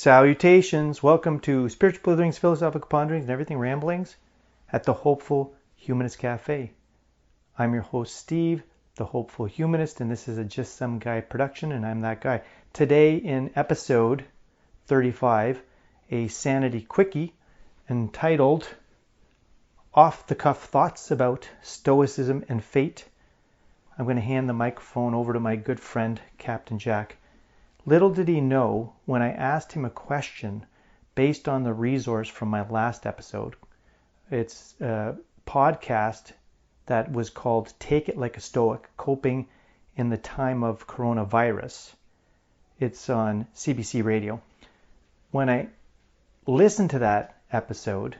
Salutations! Welcome to Spiritual Blitherings, Philosophical Ponderings, and Everything Ramblings at the Hopeful Humanist Cafe. I'm your host, Steve, the Hopeful Humanist, and this is a Just Some Guy production, and I'm that guy. Today in episode 35, a Sanity Quickie entitled Off-the-Cuff Thoughts About Stoicism and Fate. I'm going to hand the microphone over to my good friend, Captain Jack. Little did he know when I asked him a question based on the resource from my last episode. It's a podcast that was called Take It Like a Stoic, Coping in the Time of Coronavirus. It's on CBC Radio. When I listened to that episode,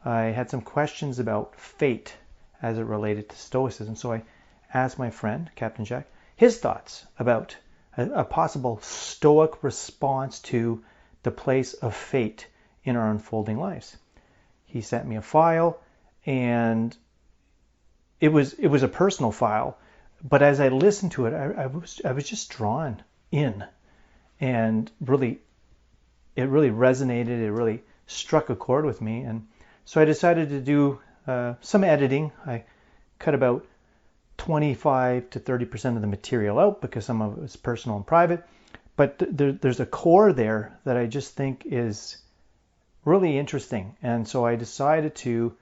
I had some questions about fate as it related to Stoicism. So I asked my friend, Captain Jack, his thoughts about a possible Stoic response to the place of fate in our unfolding lives. He sent me a file, and it was a personal file, but as I listened to it, I was just drawn in, and it really resonated. It really struck a chord with me, and so I decided to do some editing. I cut about 25 to 30% of the material out because some of it was personal and private. But there's a core there that I just think is really interesting. And so I decided to,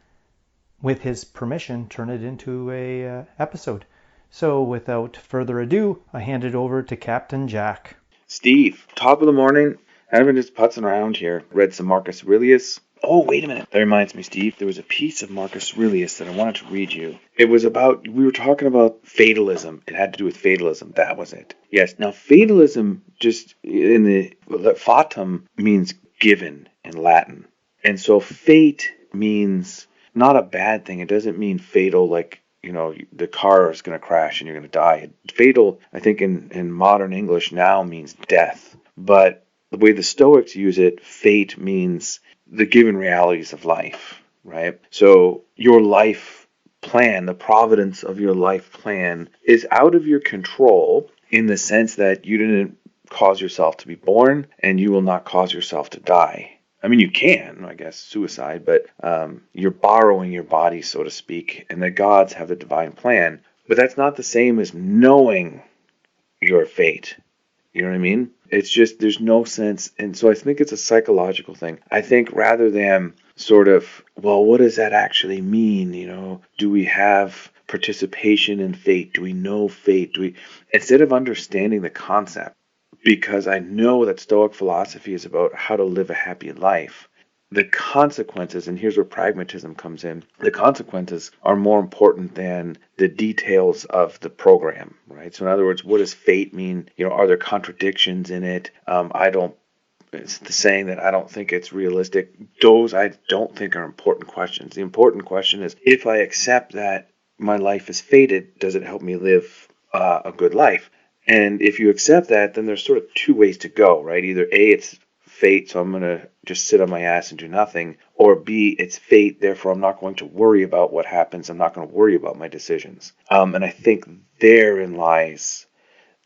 with his permission, turn it into a episode. So without further ado, I hand it over to Captain Jack. Steve, top of the morning. I've been just putzing around here. Read some Marcus Aurelius. Oh, wait a minute. That reminds me, Steve. There was a piece of Marcus Aurelius that I wanted to read you. It was about, we were talking about fatalism. It had to do with fatalism. That was it. Yes. Now, fatalism, just in the fatum, means given in Latin. And so fate means not a bad thing. It doesn't mean fatal like, the car is going to crash and you're going to die. Fatal, I think in modern English now means death. But the way the Stoics use it, fate means the given realities of life, right? So your life plan, the providence of your life plan is out of your control in the sense that you didn't cause yourself to be born and you will not cause yourself to die. I mean, you can, I guess, suicide, but you're borrowing your body, so to speak, and the gods have a divine plan. But that's not the same as knowing your fate. You know what I mean? It's just, there's no sense. And so I think it's a psychological thing. I think rather than sort of, well, what does that actually mean? Do we have participation in fate? Do we know fate? Instead of understanding the concept, because I know that Stoic philosophy is about how to live a happy life, the consequences, and here's where pragmatism comes in, the consequences are more important than the details of the program, right? So in other words, what does fate mean? Are there contradictions in it? It's the saying that I don't think it's realistic. Those I don't think are important questions. The important question is, if I accept that my life is fated, does it help me live a good life? And if you accept that, then there's sort of two ways to go, right? Either A, it's fate, so I'm going to just sit on my ass and do nothing, or B, it's fate, therefore I'm not going to worry about what happens. I'm not going to worry about my decisions. And I think therein lies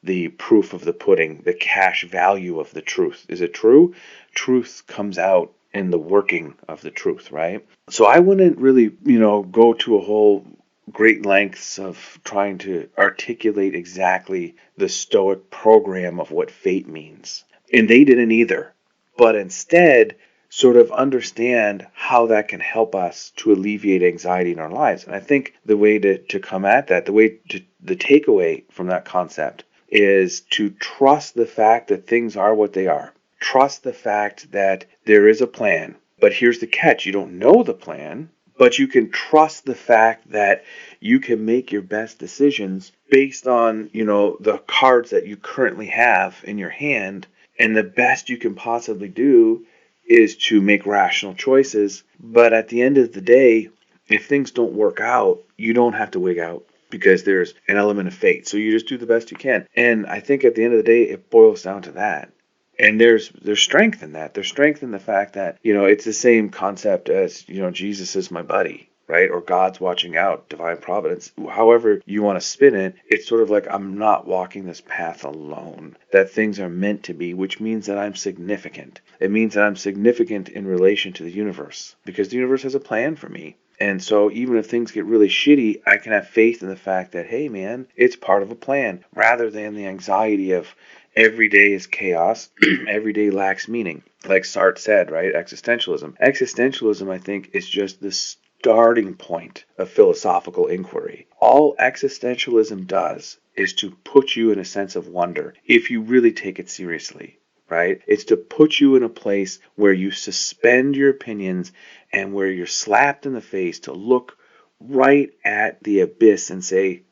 the proof of the pudding, the cash value of the truth. Is it true? Truth comes out in the working of the truth, right? So I wouldn't really, go to a whole great lengths of trying to articulate exactly the Stoic program of what fate means. And they didn't either. But instead, sort of understand how that can help us to alleviate anxiety in our lives. And I think the way to come at that, the takeaway from that concept is to trust the fact that things are what they are. Trust the fact that there is a plan. But here's the catch. You don't know the plan, but you can trust the fact that you can make your best decisions based on, the cards that you currently have in your hand. And the best you can possibly do is to make rational choices. But at the end of the day, if things don't work out, you don't have to wig out because there's an element of fate. So you just do the best you can. And I think at the end of the day, it boils down to that. And there's strength in that. There's strength in the fact that, it's the same concept as, Jesus is my buddy, right? Or God's watching out, divine providence, however you want to spin it. It's sort of like I'm not walking this path alone, that things are meant to be, which means that I'm significant. It means that I'm significant in relation to the universe, because the universe has a plan for me. And so even if things get really shitty, I can have faith in the fact that, hey man, it's part of a plan, rather than the anxiety of every day is chaos, every day lacks meaning. Like Sartre said, right? Existentialism. Existentialism, I think, is just the starting point of philosophical inquiry. All existentialism does is to put you in a sense of wonder, if you really take it seriously. Right? It's to put you in a place where you suspend your opinions and where you're slapped in the face to look right at the abyss and say,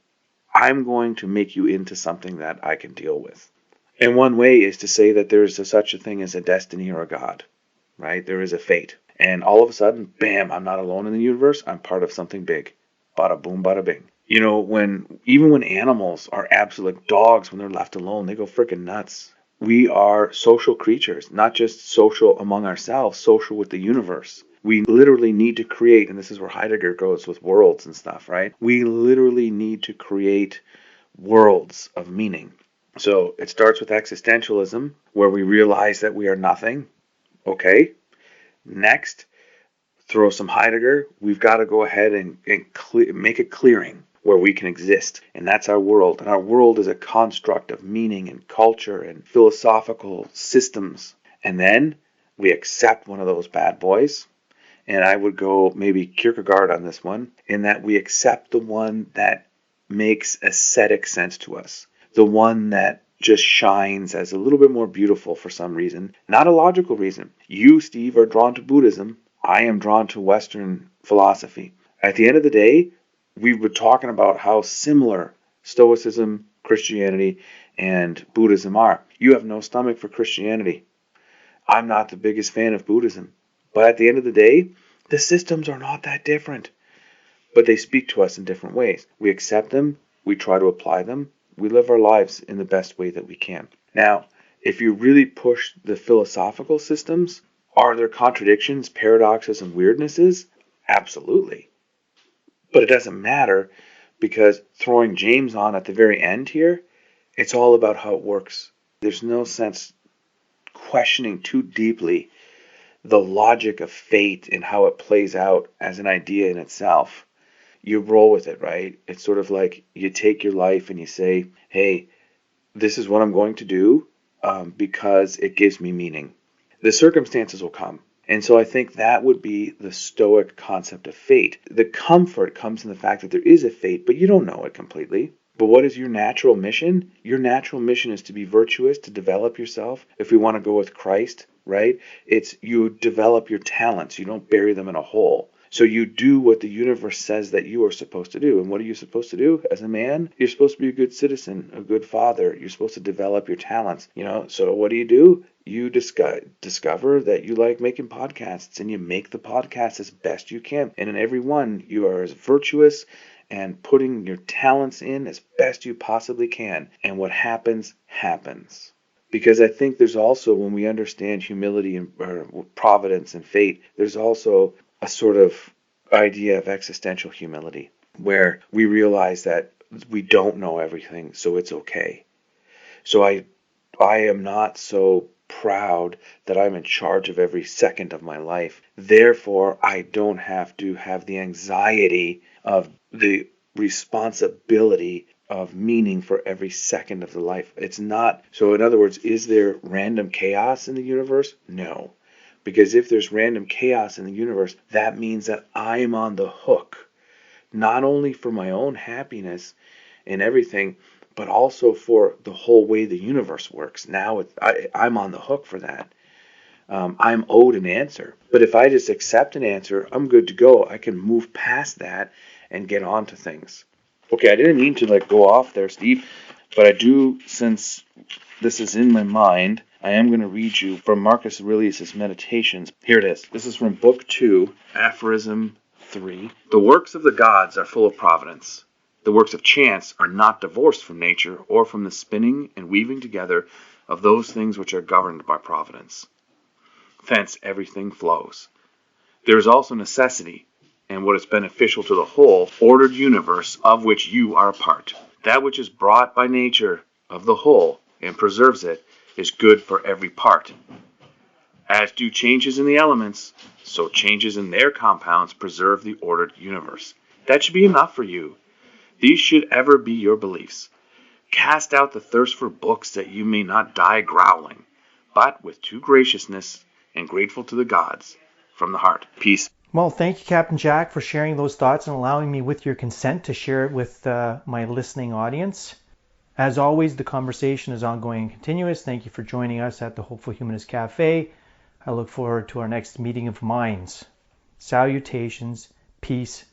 I'm going to make you into something that I can deal with. And one way is to say that there is such a thing as a destiny or a God, right? There is a fate. And all of a sudden, bam, I'm not alone in the universe. I'm part of something big. Bada boom, bada bing. You know, even when animals are absolute, like dogs, when they're left alone, they go freaking nuts. We are social creatures, not just social among ourselves, social with the universe. We literally need to create, and this is where Heidegger goes with worlds and stuff, right? We literally need to create worlds of meaning. So it starts with existentialism, where we realize that we are nothing. Okay. Next, throw some Heidegger. We've got to go ahead and make a clearing where we can exist. And that's our world. And our world is a construct of meaning and culture and philosophical systems. And then we accept one of those bad boys. And I would go maybe Kierkegaard on this one, in that we accept the one that makes aesthetic sense to us. The one that just shines as a little bit more beautiful for some reason. Not a logical reason. You, Steve, are drawn to Buddhism. I am drawn to Western philosophy. At the end of the day, we've been talking about how similar Stoicism, Christianity, and Buddhism are. You have no stomach for Christianity. I'm not the biggest fan of Buddhism. But at the end of the day, the systems are not that different. But they speak to us in different ways. We accept them. We try to apply them. We live our lives in the best way that we can. Now, if you really push the philosophical systems, are there contradictions, paradoxes, and weirdnesses? Absolutely. But it doesn't matter, because throwing James on at the very end here, it's all about how it works. There's no sense questioning too deeply the logic of fate and how it plays out as an idea in itself. You roll with it, right? It's sort of like you take your life and you say, hey, this is what I'm going to do because it gives me meaning. The circumstances will come. And so I think that would be the Stoic concept of fate. The comfort comes in the fact that there is a fate, but you don't know it completely. But what is your natural mission? Your natural mission is to be virtuous, to develop yourself. If we want to go with Christ, right? It's you develop your talents. You don't bury them in a hole. So you do what the universe says that you are supposed to do. And what are you supposed to do as a man? You're supposed to be a good citizen, a good father. You're supposed to develop your talents. So what do? You discover that you like making podcasts, and you make the podcast as best you can. And in every one, you are as virtuous and putting your talents in as best you possibly can. And what happens, happens. Because I think there's also, when we understand humility and providence and fate, there's also a sort of idea of existential humility, where we realize that we don't know everything, so it's okay. So I am not so proud that I'm in charge of every second of my life. Therefore, I don't have to have the anxiety of the responsibility of meaning for every second of the life. It's not. So in other words, is there random chaos in the universe? No. Because if there's random chaos in the universe, that means that I'm on the hook, not only for my own happiness and everything, but also for the whole way the universe works. Now I'm on the hook for that. I'm owed an answer. But if I just accept an answer, I'm good to go. I can move past that and get on to things. Okay, I didn't mean to go off there, Steve, but I do, since this is in my mind, I am going to read you from Marcus Aurelius' Meditations. Here it is. This is from Book 2, Aphorism 3. The works of the gods are full of providence. The works of chance are not divorced from nature or from the spinning and weaving together of those things which are governed by providence. Thence everything flows. There is also necessity, and what is beneficial to the whole ordered universe of which you are a part. That which is brought by nature of the whole and preserves it is good for every part. As do changes in the elements, so changes in their compounds preserve the ordered universe. That should be enough for you. These should ever be your beliefs. Cast out the thirst for books that you may not die growling, but with true graciousness and grateful to the gods from the heart. Peace. Well, thank you, Captain Jack, for sharing those thoughts and allowing me, with your consent, to share it with my listening audience. As always, the conversation is ongoing and continuous. Thank you for joining us at the Hopeful Humanist Cafe. I look forward to our next meeting of minds. Salutations, peace,